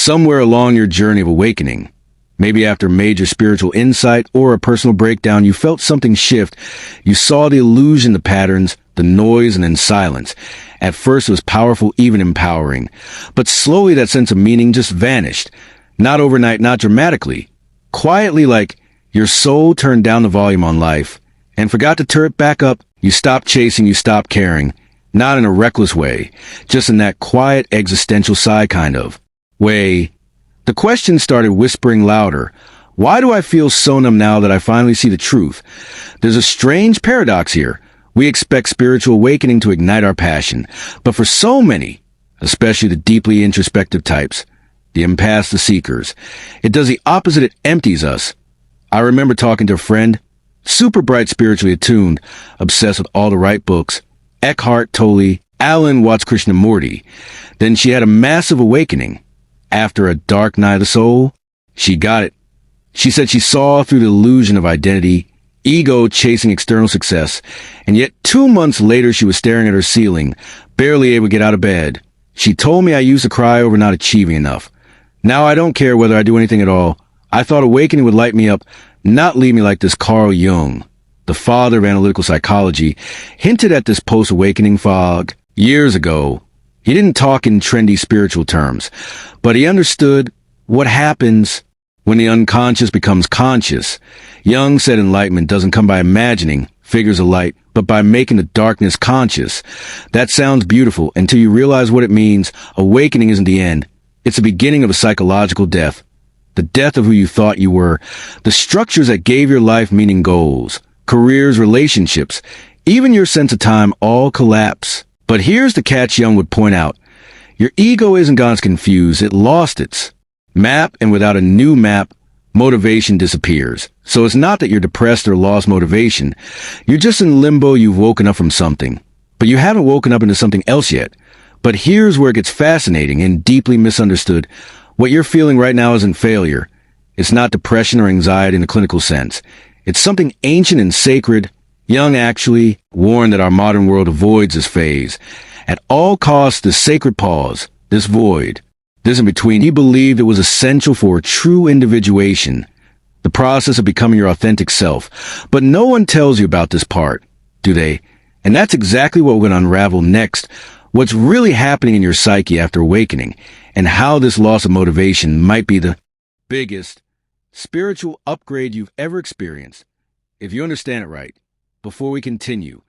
Somewhere along your journey of awakening, maybe after major spiritual insight or a personal breakdown, you felt something shift. You saw the illusion, the patterns, the noise, and then silence. At first, it was powerful, even empowering. But slowly, that sense of meaning just vanished. Not overnight, not dramatically. Quietly, like your soul turned down the volume on life and forgot to turn it back up. You stopped chasing, you stopped caring. Not in a reckless way, just in that quiet existential sigh kind of way. The question started whispering louder. Why do I feel so numb now that I finally see the truth? There's a strange paradox here. We expect spiritual awakening to ignite our passion, but for so many, especially the deeply introspective types, the empaths, the seekers, it does the opposite. It empties us. I remember talking to a friend, super bright, spiritually attuned, obsessed with all the right books, Eckhart Tolle, Alan Watts Krishnamurti. Then she had a massive awakening. After a dark night of the soul, she got it. She said she saw through the illusion of identity, ego chasing external success, and yet 2 months later she was staring at her ceiling, barely able to get out of bed. She told me I used to cry over not achieving enough. Now I don't care whether I do anything at all. I thought awakening would light me up, not leave me like this. Carl Jung, the father of analytical psychology, hinted at this post-awakening fog years ago. He didn't talk in trendy spiritual terms, but he understood what happens when the unconscious becomes conscious. Jung said enlightenment doesn't come by imagining figures of light, but by making the darkness conscious. That sounds beautiful until you realize what it means. Awakening isn't the end. It's the beginning of a psychological death. The death of who you thought you were. The structures that gave your life meaning, goals, careers, relationships, even your sense of time all collapse. But here's the catch. Jung would point out. Your ego isn't gone, it's confused. It lost its map, and without a new map, motivation disappears. So it's not that you're depressed or lost motivation. You're just in limbo. You've woken up from something, but you haven't woken up into something else yet. But here's where it gets fascinating and deeply misunderstood. What you're feeling right now isn't failure. It's not depression or anxiety in the clinical sense. It's something ancient and sacred. Jung actually warned that our modern world avoids this phase. At all costs, this sacred pause, this void, this in between, he believed it was essential for true individuation, the process of becoming your authentic self. But no one tells you about this part, do they? And that's exactly what we're going to unravel next. What's really happening in your psyche after awakening, and how this loss of motivation might be the biggest spiritual upgrade you've ever experienced. If you understand it right, before we continue,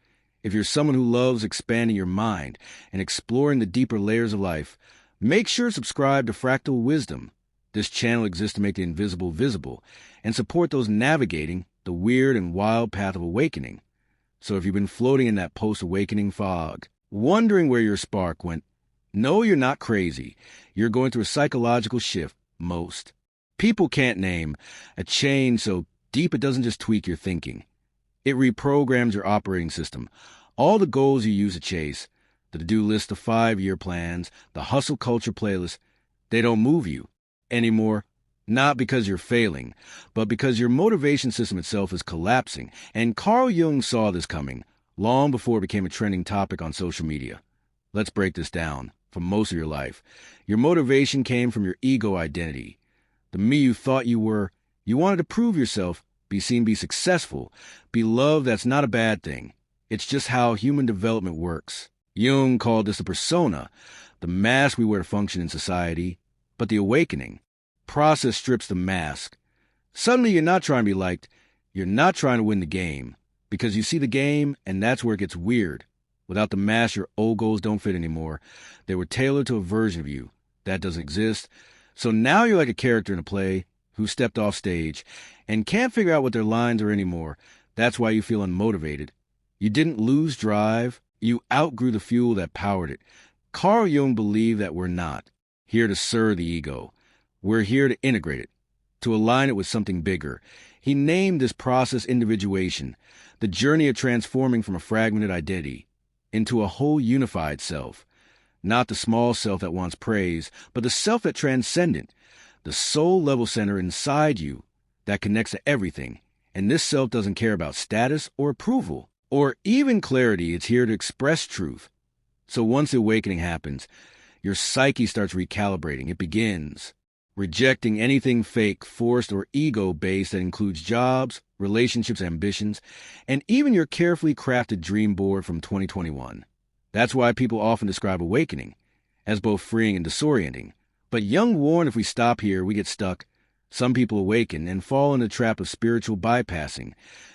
if you're someone who loves expanding your mind and exploring the deeper layers of life, make sure to subscribe to Fractal Wisdom. This channel exists to make the invisible visible and support those navigating the weird and wild path of awakening. So if you've been floating in that post-awakening fog, wondering where your spark went, no, you're not crazy. You're going through a psychological shift. Most people can't name a change so deep it doesn't just tweak your thinking. It reprograms your operating system. All the goals you use to chase, the to-do list, the 5-year plans, the hustle culture playlist, they don't move you anymore. Not because you're failing, but because your motivation system itself is collapsing. And Carl Jung saw this coming long before it became a trending topic on social media. Let's break this down. For most of your life, your motivation came from your ego identity. The me you thought you were. You wanted to prove yourself, be seen, be successful, be loved. That's not a bad thing. It's just how human development works. Jung called this a persona, the mask we wear to function in society. But the awakening process strips the mask. Suddenly you're not trying to be liked. You're not trying to win the game. Because you see the game, and that's where it gets weird. Without the mask, your old goals don't fit anymore. They were tailored to a version of you. That doesn't exist. So now you're like a character in a play who stepped off stage and can't figure out what their lines are anymore. That's why you feel unmotivated. You didn't lose drive. You outgrew the fuel that powered it. Carl Jung believed that we're not here to serve the ego. We're here to integrate it, to align it with something bigger. He named this process individuation, the journey of transforming from a fragmented identity into a whole unified self. Not the small self that wants praise, but the self that transcendent, the soul level center inside you that connects to everything. And this self doesn't care about status or approval or even clarity. It's here to express truth. So once the awakening happens, your psyche starts recalibrating. It begins rejecting anything fake, forced, or ego-based that includes jobs, relationships, ambitions, and even your carefully crafted dream board from 2021. That's why people often describe awakening as both freeing and disorienting. But Jung warned if we stop here, we get stuck. Some people awaken and fall in the trap of spiritual bypassing,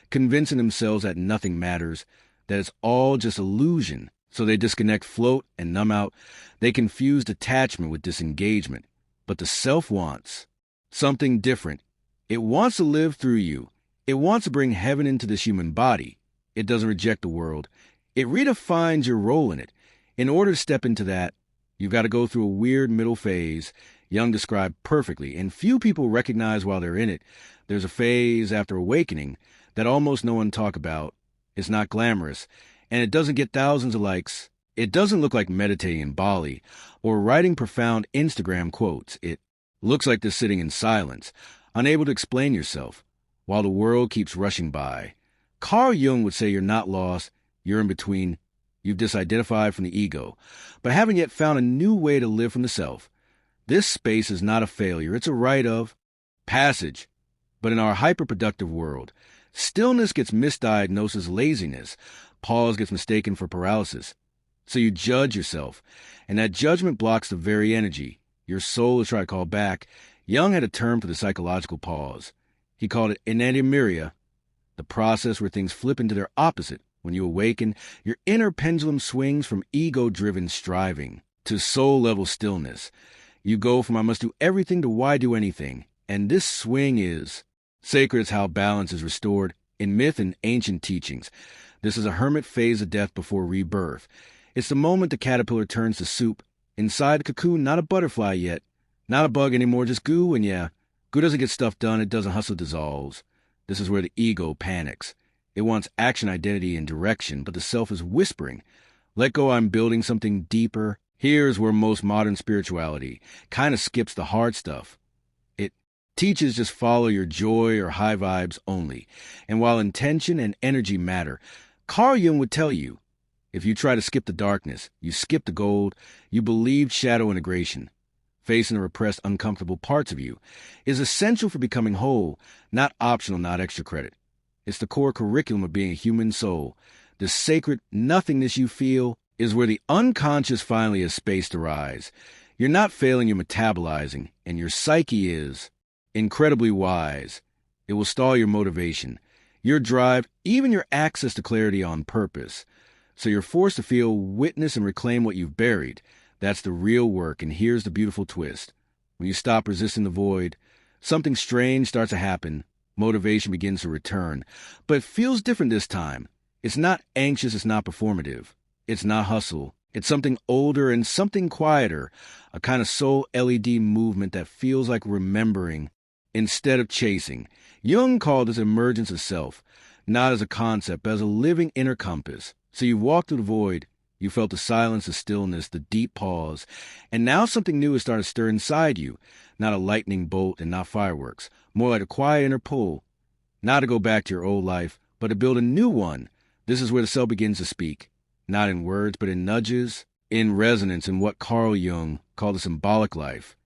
convincing themselves that nothing matters, that it's all just illusion. So they disconnect, float, and numb out. They confuse detachment with disengagement. But the self wants something different. It wants to live through you. It wants to bring heaven into this human body. It doesn't reject the world. It redefines your role in it. In order to step into that, you've got to go through a weird middle phase. Jung described perfectly, and few people recognize while they're in it. There's a phase after awakening that almost no one talk about. It's not glamorous, and it doesn't get thousands of likes. It doesn't look like meditating in Bali or writing profound Instagram quotes. It looks like this sitting in silence, unable to explain yourself, while the world keeps rushing by. Carl Jung would say you're not lost, you're in between. You've disidentified from the ego, but haven't yet found a new way to live from the self. This space is not a failure, it's a rite of passage. But in our hyperproductive world, stillness gets misdiagnosed as laziness. Pause gets mistaken for paralysis. So you judge yourself, and that judgment blocks the very energy your soul is trying to call back. Jung had a term for the psychological pause. He called it anademiria, the process where things flip into their opposite. When you awaken, your inner pendulum swings from ego-driven striving to soul-level stillness. You go from I must do everything to why do anything, and this swing is sacred. It's how balance is restored in myth and ancient teachings. This is a hermit phase of death before rebirth. It's the moment the caterpillar turns to soup. Inside the cocoon, not a butterfly yet. Not a bug anymore, just goo, and yeah, goo doesn't get stuff done, it doesn't hustle, dissolves. This is where the ego panics. It wants action, identity, and direction, but the self is whispering, let go, I'm building something deeper. Here's where most modern spirituality kind of skips the hard stuff. It teaches just follow your joy or high vibes only. And while intention and energy matter, Carl Jung would tell you, if you try to skip the darkness, you skip the gold, you believed shadow integration. Facing the repressed, uncomfortable parts of you is essential for becoming whole, not optional, not extra credit. It's the core curriculum of being a human soul. The sacred nothingness you feel is where the unconscious finally has space to rise. You're not failing, you're metabolizing, and your psyche is incredibly wise. It will stall your motivation, your drive, even your access to clarity on purpose. So you're forced to feel, witness, and reclaim what you've buried. That's the real work, and here's the beautiful twist. When you stop resisting the void, something strange starts to happen. Motivation begins to return. But it feels different this time. It's not anxious, it's not performative. It's not hustle. It's something older and something quieter, a kind of soul LED movement that feels like remembering instead of chasing. Jung called this emergence of self, not as a concept, but as a living inner compass. So you walked through the void, you felt the silence, the stillness, the deep pause, and now something new has started to stir inside you, not a lightning bolt and not fireworks, more like a quiet inner pull, not to go back to your old life, but to build a new one. This is where the self begins to speak, not in words, but in nudges, in resonance, in what Carl Jung called the symbolic life.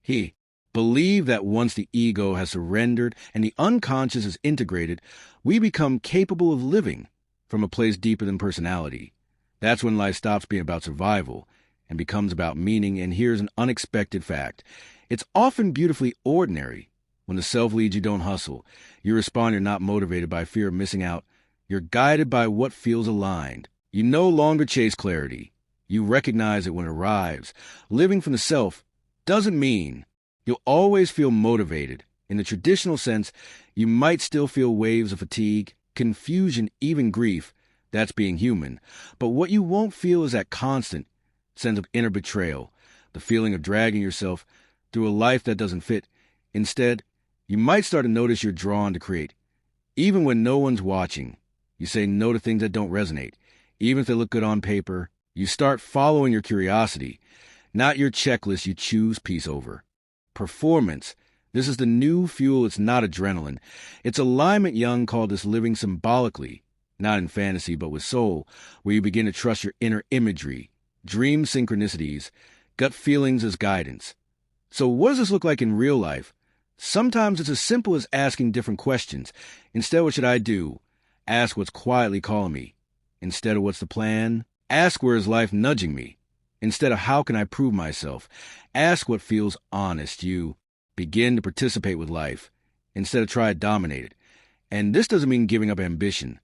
He believed that once the ego has surrendered and the unconscious is integrated, we become capable of living from a place deeper than personality. That's when life stops being about survival and becomes about meaning. And here's an unexpected fact. It's often beautifully ordinary. When the self leads, you don't hustle. You respond, you're not motivated by fear of missing out. You're guided by what feels aligned. You no longer chase clarity. You recognize it when it arrives. Living from the self doesn't mean you'll always feel motivated. In the traditional sense, you might still feel waves of fatigue, confusion, even grief. That's being human. But what you won't feel is that constant sense of inner betrayal, the feeling of dragging yourself through a life that doesn't fit. Instead, you might start to notice you're drawn to create. Even when no one's watching, you say no to things that don't resonate. Even if they look good on paper, you start following your curiosity. Not your checklist, you choose peace over. Performance. This is the new fuel. It's not adrenaline. It's alignment. Jung called this living symbolically, not in fantasy, but with soul, where you begin to trust your inner imagery, dream synchronicities, gut feelings as guidance. So what does this look like in real life? Sometimes it's as simple as asking different questions. Instead, what should I do? Ask what's quietly calling me. Instead of what's the plan? Ask where is life nudging me. Instead of how can I prove myself? Ask what feels honest. You begin to participate with life. Instead of try to dominate it. And this doesn't mean giving up ambition.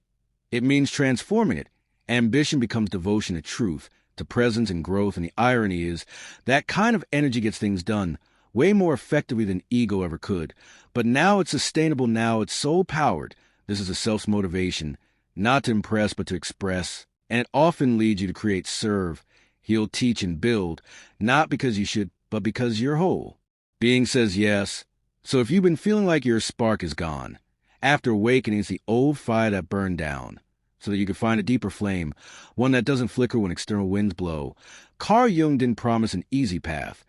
It means transforming it. Ambition becomes devotion to truth, to presence and growth, and the irony is that kind of energy gets things done way more effectively than ego ever could. But now it's sustainable, now it's soul-powered. This is a self-motivation, not to impress but to express, and it often leads you to create, serve, heal, teach, and build, not because you should, but because you're whole. Being says yes. So if you've been feeling like your spark is gone, after awakening, it's the old fire that burned down, so that you can find a deeper flame, one that doesn't flicker when external winds blow. Carl Jung didn't promise an easy path,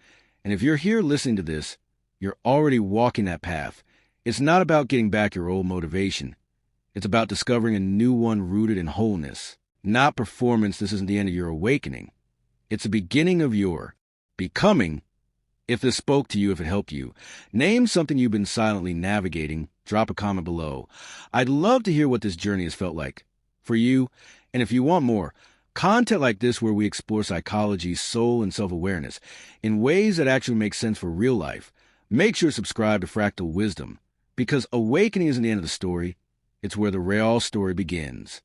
and if you're here listening to this, you're already walking that path. It's not about getting back your old motivation. It's about discovering a new one rooted in wholeness. Not performance. This isn't the end of your awakening. It's the beginning of your becoming. If this spoke to you, if it helped you, name something you've been silently navigating. Drop a comment below. I'd love to hear what this journey has felt like for you. And if you want more content like this where we explore psychology, soul, and self-awareness in ways that actually make sense for real life, make sure to subscribe to Fractal Wisdom, because awakening isn't the end of the story. It's where the real story begins.